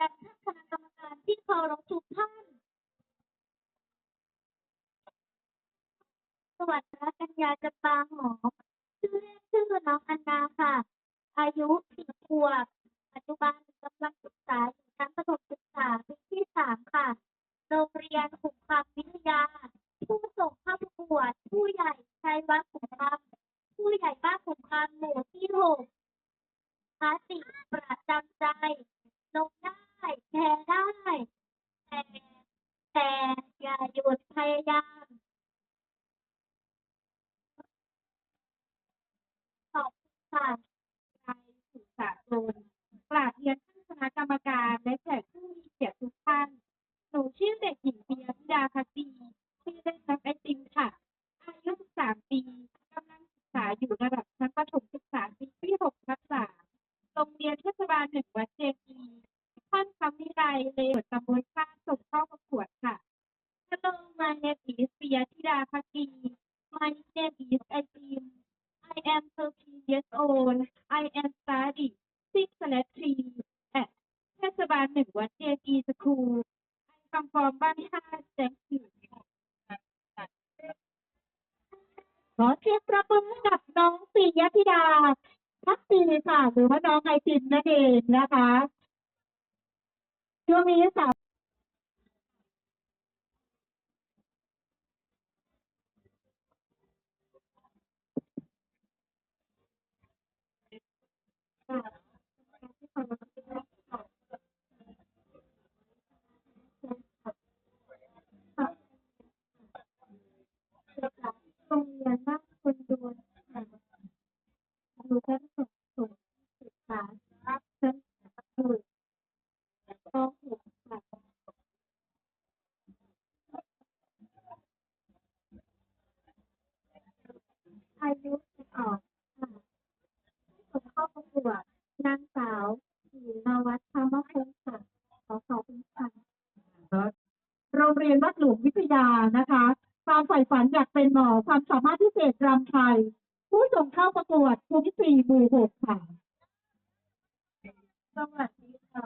ยนท่านคณะกรรมการที่เคารพทุกท่านสวัสดีค่ะกัญญาจำปาหอมชื่อเล่นชื่อน้องอันดาค่ะอายุ10ขวบปัจจุบันกำลังศึกษาอยู่ชั้นประถมศึกษาปีที่3ค่ะโรงเรียนขุมคำวิทยาผู้ส่งเข้าประกวดผู้ใหญ่ชัยวัฒน์ขุมคำผู้ใหญ่บ้านขุมคำหมู่ที่6คติประจำใจลงได้แชร์ได้แต่แต่อย่าหยุดพยายามขอบคุณค่ะ นายสุสากลกราบเรียนท่านคณะกรรมการและแขกผู้มีเกียรติทุกท่านหนูชื่อเด็กหญิงปิยธิดาภักดีชื่อเล่นน้องไอติมค่ะอายุ13ปีกำลังศึกษาอยู่ระดับชั้นประถมศึกษาปีที่6/3โรงเรียนเทศบาล1วัดเจดีย์ท่านคำวิไลเลอตำบลท่าส่งเข้าประกวดค่ะ Hello, my name is Priyatida Phakdi. My name is Atim. I am 13 years old. I am studying 6/3 at เทศบาล1วัดเจดีย์ School. I come from บ้านท่า Thank you. ขอเสียงประมือให้กับน้องปิยธิดาพักดีค่ะหรือว่าน้องไอติมนั่นเองนะคะช่วงนี้สาวโรงเรียนบ้านคนดวนดูชั้นสูงศึกษาชั้นสูงป .6 ค่ะอายุ12ค่ะส่งเข้าประกวดนางสาวศรีนวัฒน์ธรรมพงศ์ค่ะขอขอบคุณค่ะโรงเรียนวัดหลวงวิทยานะคะความใฝ่ฝันอยากเป็นหมอความสามารถพิเศษรำไทยผู้ส่งเข้าประกวดภูมิ4หมู่6ค่ะ สวัสดีค่ะ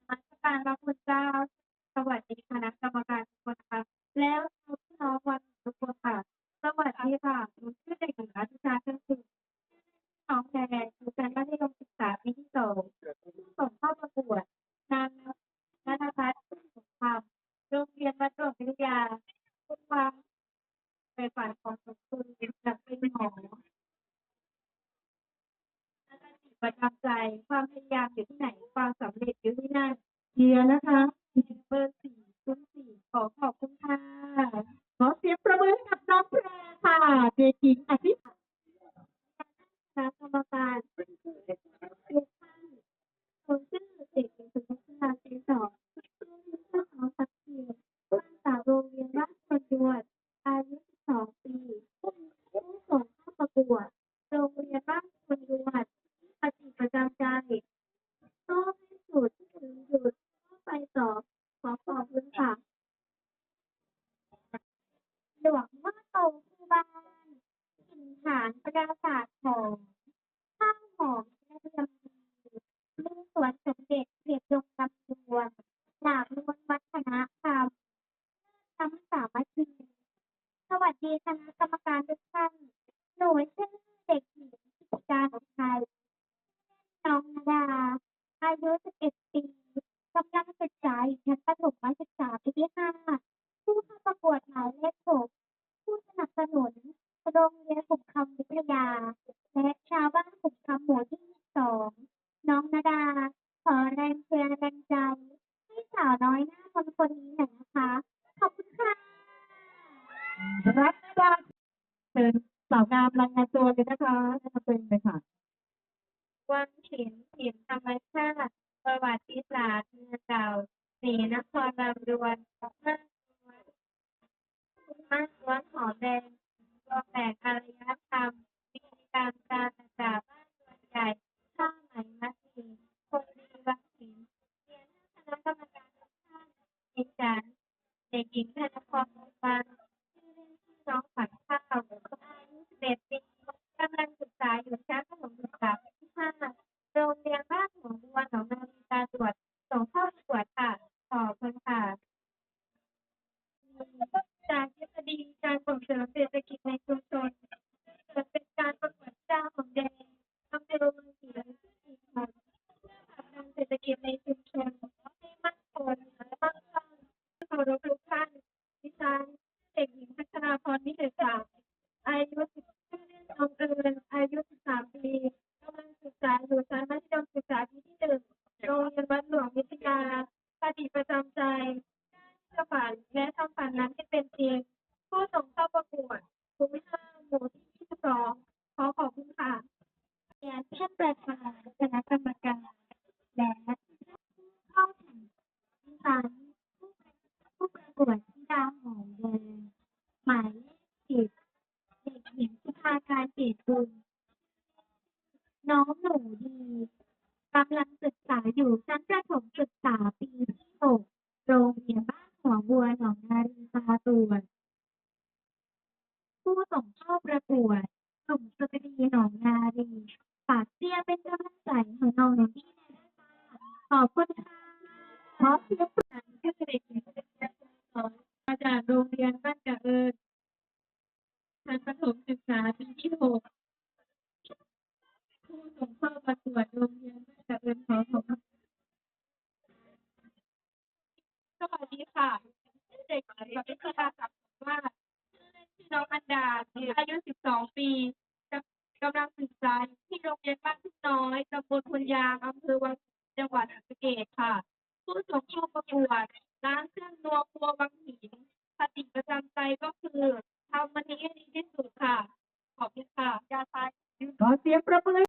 ราชการพระคุณเจ้าสวัสดีคณะกรรมการทุกคนค่ะแล้วพี่น้องวันทุกคนค่ะสวัสดีค่ะหนูชื่อเด็กหญิงอธิชาเชิงสุขน้องแนนอยู่ชั้นมัธยมศึกษาปีที่2ส่งเข้าประกวดนางณภัสสุขธรรมโรงเรียนวัดหลวงวิทยาคุณความใฝ่ฝันของทุกคนอยากเป็นหมอ ประทับใจความพยายามอยู่ที่ไหนความสำเร็จอยู่ที่นั่นเชียร์นะคะเบอร์4ซุ้ม4ขอขอบคุณค่ะขอเสียงประมือให้กับน้องแพรค่ะเด็กหญิงอภิคณะกรรมการทุกท่านผมชื่อเด็กหญิงสุภาพเจสองชื่อเล่นชื่อน้องสักเกียรติบ้านสาวโรงเรียนบ้านคนดวนอายุ12ปีผู้ส่งเข้าประกวดโรงเรียนบ้านคนดวนปฏิประจำใจต้องให้สุดถึงหยุดต้องไปต่อขอขอบคุณค่ะ หลวงพ่อโตคือบ้านถิ่นฐานปราสาทหอมข้าวหอมและเรืองดีมีสวนสมเด็จเขตดงลำดวนหลากล้วนวัฒนธรรมทั้งสามัคคีสวัสดีคณะกรรมการทุกท่านหนูชื่อเด็กหญิงกิตการไทยน้องนาดาอายุ11ปีกำลังศึกษาอยู่ชั้นประถมศึกษาปีที่5ผู้เข้าประกวดหมายเลข6ผู้สนับสนุนโรงเรียนขุมคำวิทยาและชาวบ้านขุมคำหมู่ที่2น้องนาดาขอแรงเชียร์แรงใจให้สาวน้อยหน้ามนต์คนนี้หน่อยนะคะขอบคุณค่ะรัตดาเชิญสาวงามรายงานตัวเลยนะคะแนะนำตัวเองเลยค่ะ วังหินธรรมชาติประวัติศาสตร์เมืองเก่าศรีนครลำดวนมากล้วนหอมแดงรวมแบ่งอารยธรรมมีการการศึกษาบ้านเรือนใหญ่ผ้าไหมมัดหมี่คนดีวังหินเรียนท่านคณะกรรมการทุกท่านดิฉันเด็กหญิงธนพรวงศ์ปันชื่อเล่นชื่อน้องขวัญข้าวอายุ11ปีกำลังศึกษาอยู่ชั้นประถมศึกษาปีที่5โรงเรียนบ้านหนองบัวหนองนาลีตาตรวจส่งเข้า กิจในชุมชนให้มั่นคงและมั่งคั่งเคารพทุกท่านดิฉันเด็กหญิงพัชราพรวิเศษศักดิ์อายุ10ชื่อเล่นน้องเอิญอายุ13ปีกำลังศึกษาอยู่ชั้นมัธยมศึกษาปีที่1โรงเรียนวัดหลวงวิทยาปฏิประจำใจเชื่อฝันและทำฝันนั้นให้เป็นจริงผู้ส่งเข้าประกวดกลุ่ม5หมู่ที่22ขอขอบคุณค่ะเรียนท่านประธานคณะกรรมการและผู้เข้าแข่งขันผู้ประกวดธิดาหอมแดงหมายเลข10เด็กหญิงสุภาการเกตบุญน้องหนูดีกำลังศึกษาอยู่ชั้นประถมศึกษาปีที่6โรงเรียนบ้านหัวบัวหนองนารีตาตรวจผู้ส่งเข้าประกวดกลุ่มสตรีหนองนารีฝากเสียเป็นกำลังใจให้น้องหนูดีขอบคุณค่ะขอเสียงปรบมือให้เด็กหญิงมาจากโรงเรียนบ้านกะเอิญชั้นประถมศึกษาปีที่6ผู้ส่งเข้าประกวดโรงเรียนบ้านกะเอิญขอขอบคุณสวัสดีค่ะเด็กหญิงวิชาศักดิ์ว่าชื่อเล่นชื่อน้องอันดาอายุ12ปีกำลังศึกษาอยู่ที่โรงเรียนบ้านทุ่งน้อยตำบลพลยางอำเภอวังจังหวัดศรีสะเกษค่ะผู้ส่งเข้าประกวดร้านเครื่องนัวครัววังหินคติประจำใจก็คือทำวันนี้ให้ดีที่สุดค่ะขอบคุณค่ะยาตายขอเสียงประมือ